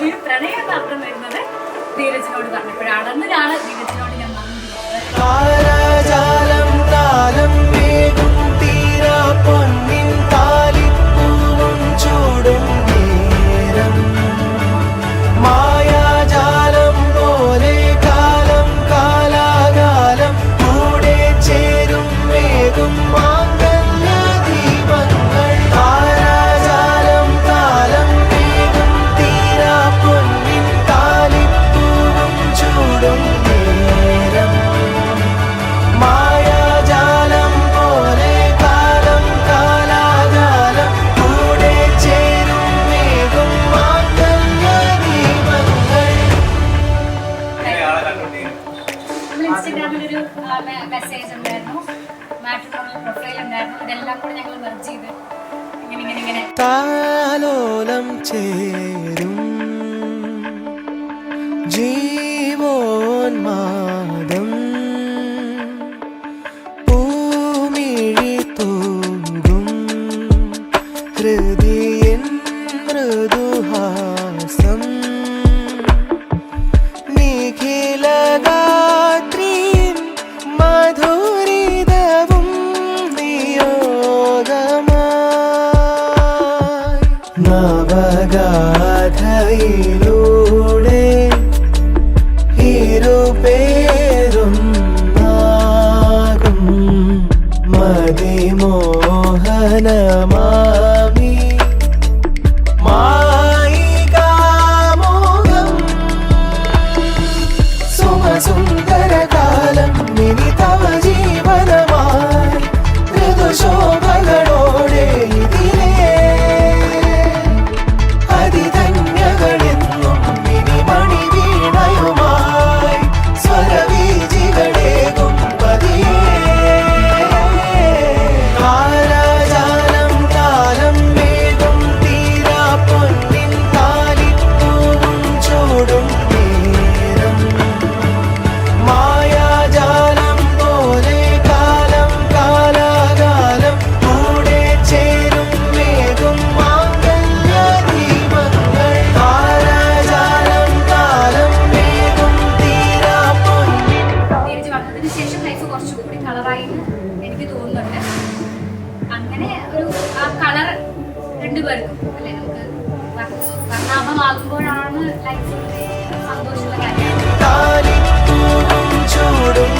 വലിയൊരു പ്രണയം മാത്രം വരുന്നത് ധീരജിനോട് പറഞ്ഞപ്പോഴാണ്. അന്നിലാണ് ധീരജിനോട് ഞാൻ ഇൻസ്റ്റാഗ്രാമിലൊരു മെസ്സേജ് ഉണ്ടായിരുന്നു, മാട്രിമോണിയൽ പ്രൊഫൈൽ ഉണ്ടായിരുന്നു. ഇതെല്ലാം കൂടെ ഞങ്ങൾ മെർജ് ചെയ്ത് ഇങ്ങനെ താലോലം ചേരും ജീവോന്മാദം പൂമിഴി തൂകും ഹൃദയൻ മൃദുഹാസം നിഖിലഗാത്രീം മധുരിതവും നിയോഗമായി നവഗാഥയിലൂടെ ഇരുപേരും ആകും മതിമോഹനമാമി സുന്ദരകാലം ഇനി തവ ജീവനമായി ഋതുശോഭകളോടെ ഇതിലേ അതിധന്യകളെന്നും ഇനി മണിവീണയുമായി സ്വരവീജികളേകും പതിയേ താരാജാലം കാലം വേഗം തീരാ പൊന്നിൻ താലിപ്പൂവും ചൂടും നേരം മായാജാലം പോലെ കാലം കാലാകാലം കൂടെ ചേരും വേഗം മാംഗല്യ ദീപങ്ങൾ താരാജാലം കാലം വേഗം തീരാ പൊന്നിൻ. ധീരജ് വന്നതിന് ശേഷം ലൈഫ് കുറച്ചുകൂടി കളറായി എനിക്ക് തോന്നുന്നുണ്ട്. അങ്ങനെ ഒരു ആ കളർ രണ്ടുപേർക്കും അല്ലെ നമുക്ക് വർണ്ണാഭമാകുമ്പോഴാണ് ലൈഫ് സന്തോഷമുള്ള കാര്യം. താലിപ്പൂവും ചൂടും